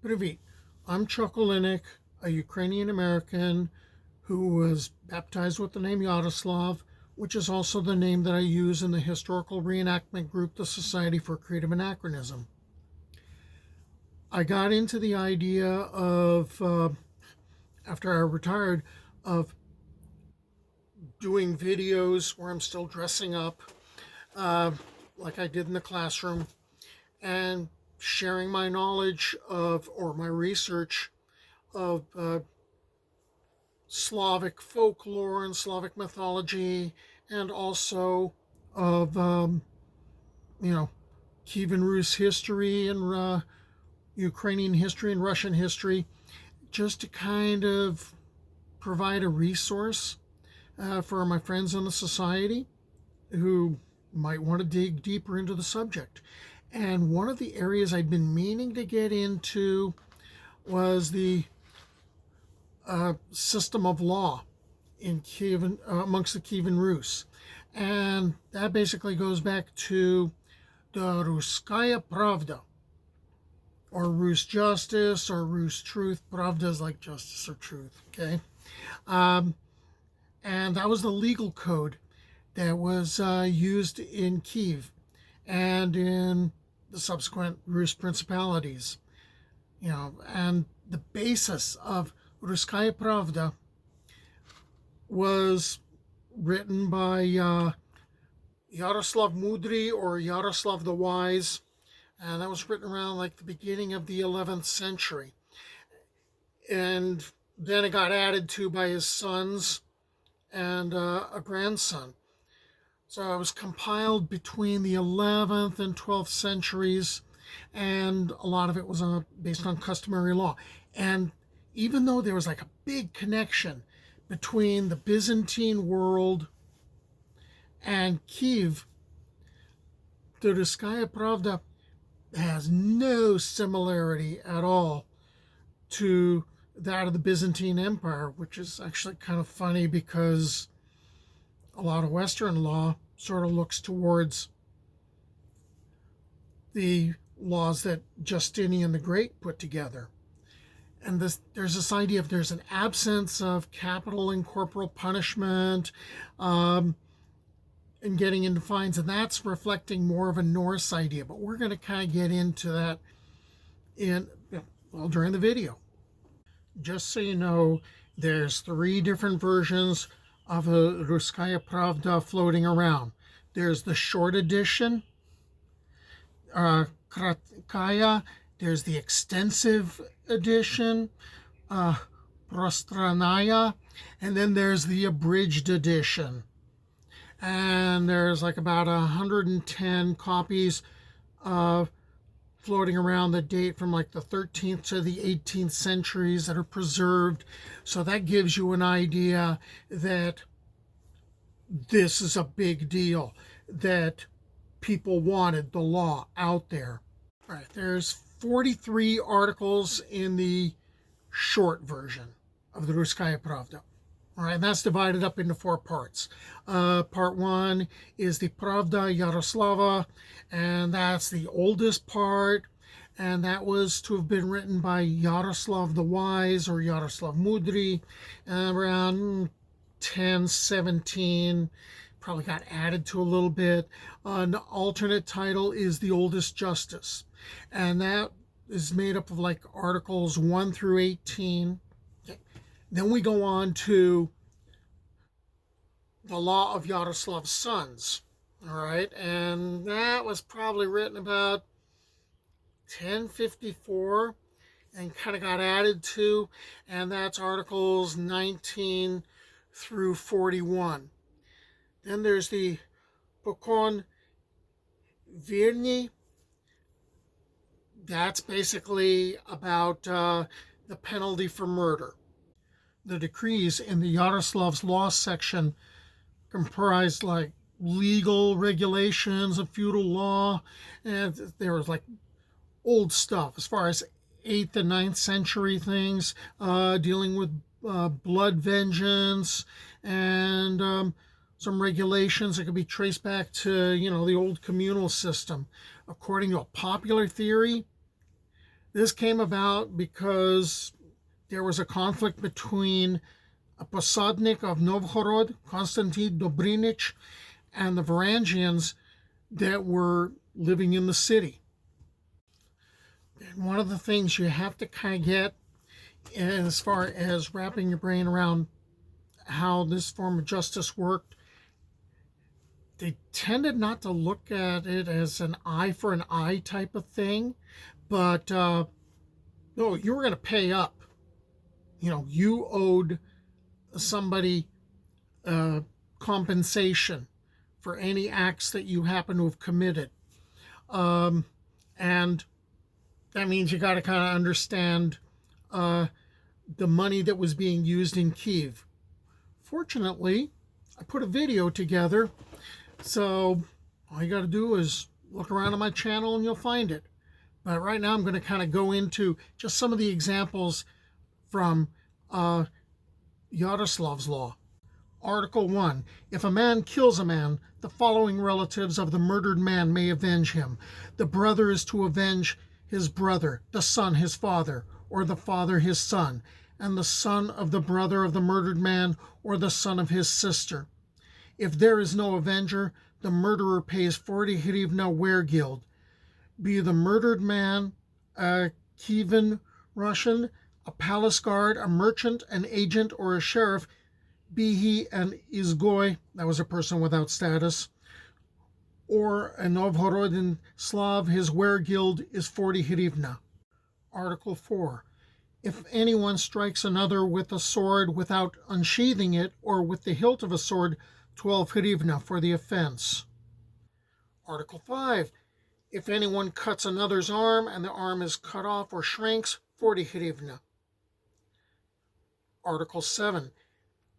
Привет. I'm Chuck Olinik, a Ukrainian-American who was baptized with the name Yaroslav, which is also the name that I use in the historical reenactment group, the Society for Creative Anachronism. I got into the idea of, after I retired, of doing videos where I'm still dressing up, like I did in the classroom, and sharing my knowledge of, or my research of Slavic folklore and Slavic mythology, and also of, Kyivan Rus history and Ukrainian history and Russian history, just to kind of provide a resource for my friends in the society who might want to dig deeper into the subject. And one of the areas I'd been meaning to get into was the system of law in Kyivan, amongst the Kyivan Rus. And that basically goes back to the Russkaya Pravda, or Rus justice, or Rus truth. Pravda is like justice or truth, okay? And that was the legal code that was used in Kiev and in the subsequent Rus principalities. And the basis of Russkaya Pravda was written by Yaroslav Mudry, or Yaroslav the Wise, and that was written around like the beginning of the 11th century. And then it got added to by his sons and a grandson. So it was compiled between the 11th and 12th centuries, and a lot of it was based on customary law. And even though there was like a big connection between the Byzantine world and Kiev, the Russkaya Pravda has no similarity at all to that of the Byzantine Empire, which is actually kind of funny because a lot of Western law sort of looks towards the laws that Justinian the Great put together. And there's this idea of there's an absence of capital and corporal punishment, and getting into fines, and that's reflecting more of a Norse idea. But we're going to kind of get into that during the video. Just so you know, there's 3 different versions of a Russkaya Pravda floating around. There's the short edition, Kratkaya. There's the extensive edition, Prostranaya, and then there's the abridged edition. And there's like about 110 copies floating around that date from like the 13th to the 18th centuries that are preserved. So that gives you an idea that this is a big deal, that people wanted the law out there. All right, there's 43 articles in the short version of the Russkaya Pravda. All right, and that's divided up into 4 parts. Part 1 is the Pravda Yaroslava, and that's the oldest part, and that was to have been written by Yaroslav the Wise, or Yaroslav Mudry, around 1017. Probably got added to a little bit. An alternate title is The Oldest Justice, and that is made up of like articles 1 through 18. Okay. Then we go on to the Law of Yaroslav's Sons, all right, and that was probably written about 1054 and kind of got added to, and that's articles 19 through 41. Then there's the Pokon Virni. That's basically about the penalty for murder. The decrees in the Yaroslav's law section comprised like legal regulations of feudal law, and there was like old stuff as far as 8th and 9th century things dealing with blood vengeance, and some regulations that could be traced back to the old communal system. According to a popular theory, This came about because there was a conflict between a posadnik of Novgorod, Konstantin Dobrinich, and the Varangians that were living in the city. And one of the things you have to kind of get as far as wrapping your brain around how this form of justice worked, they tended not to look at it as an eye for an eye type of thing, but no, you were going to pay up. You owed somebody compensation for any acts that you happen to have committed. And that means you got to kind of understand the money that was being used in Kyiv. Fortunately, I put a video together, so all you got to do is look around on my channel and you'll find it. But right now I'm going to kind of go into just some of the examples from Yaroslav's law. Article 1. If a man kills a man, the following relatives of the murdered man may avenge him. The brother is to avenge his brother, the son his father, or the father his son, and the son of the brother of the murdered man, or the son of his sister. If there is no avenger, the murderer pays 40 hryvnia weregild. Be the murdered man a Kyivan Russian, a palace guard, a merchant, an agent, or a sheriff, be he an izgoy, that was a person without status, or a Novgorodian Slav, his weregild is 40 hryvnia. Article 4. If anyone strikes another with a sword without unsheathing it, or with the hilt of a sword, 12 hryvnia for the offense. Article 5. If anyone cuts another's arm and the arm is cut off or shrinks, 40 hryvnia. Article 7.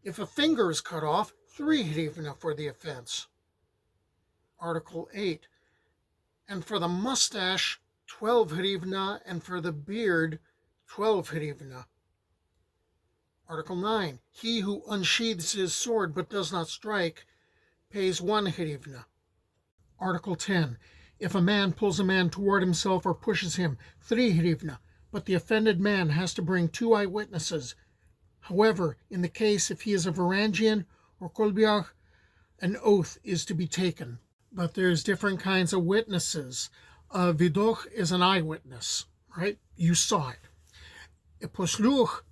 If a finger is cut off, 3 hryvnia for the offense. Article 8. And for the mustache, 12 hryvnia, and for the beard, 12 hryvnia. Article 9. He who unsheathes his sword but does not strike pays 1 hryvnia. Article 10. If a man pulls a man toward himself or pushes him, 3 hryvnia, but the offended man has to bring 2 eyewitnesses. However, in the case if he is a Varangian or Kolbiach, an oath is to be taken. But there's different kinds of witnesses. A vidoch is an eyewitness, right? You saw it. A posluch,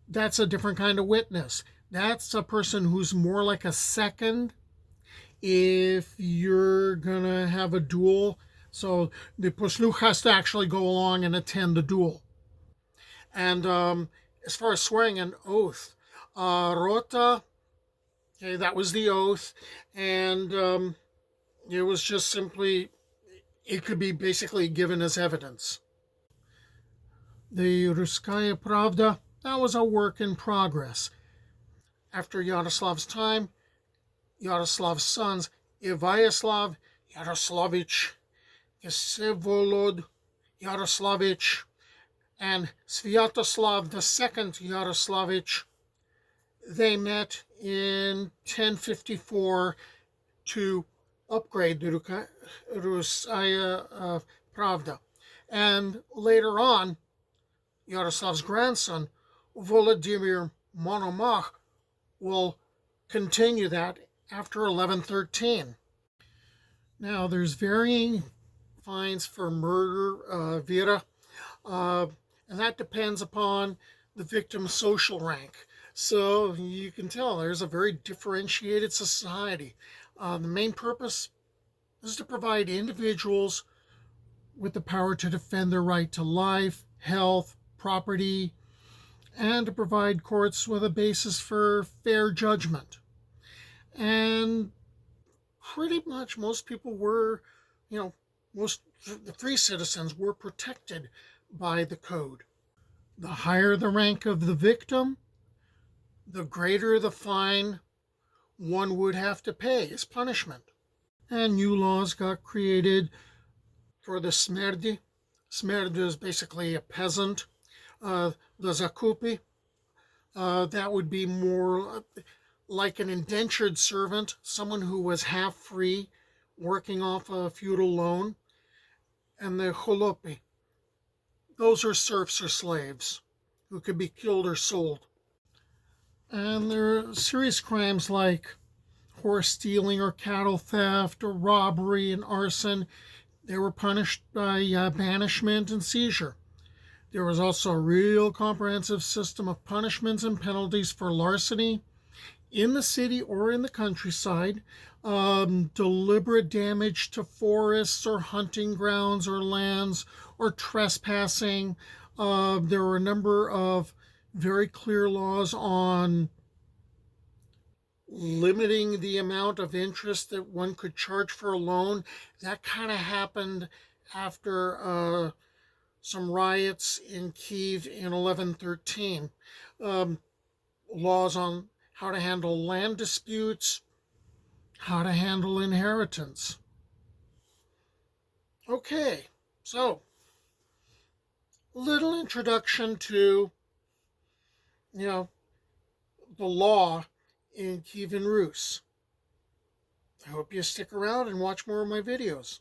that's a different kind of witness. That's a person who's more like a second if you're going to have a duel. So the posluch has to actually go along and attend the duel. And as far as swearing an oath, rota, okay, that was the oath. And it was just simply, it could be basically given as evidence. The Russkaya Pravda, that was a work in progress. After Yaroslav's time, Yaroslav's sons, Vyacheslav Yaroslavich, Vsevolod Yaroslavich, and Sviatoslav II Yaroslavich, they met in 1054 to upgrade the Russkaya Pravda. And later on, Yaroslav's grandson, Volodymyr Monomach, will continue that after 1113. Now, there's varying fines for murder, vira, and that depends upon the victim's social rank. So you can tell there's a very differentiated society. The main purpose is to provide individuals with the power to defend their right to life, health, property, and to provide courts with a basis for fair judgment. And pretty much most people were, most the free citizens were protected by the code. The higher the rank of the victim, the greater the fine one would have to pay as punishment. And new laws got created for the smerdi. Smerdi is basically a peasant. The zakupi, that would be more like an indentured servant, someone who was half free, working off a feudal loan. And the cholopi, Those are serfs or slaves who could be killed or sold. And there are serious crimes like horse stealing or cattle theft or robbery and arson. They were punished by banishment and seizure. There was also a real comprehensive system of punishments and penalties for larceny in the city or in the countryside, deliberate damage to forests or hunting grounds or lands, or trespassing. There were a number of very clear laws on limiting the amount of interest that one could charge for a loan. That kind of happened after some riots in Kyiv in 1113. Laws on how to handle land disputes, how to handle inheritance. Okay, so little introduction to, you know, the law in Kyivan Rus. I hope you stick around and watch more of my videos.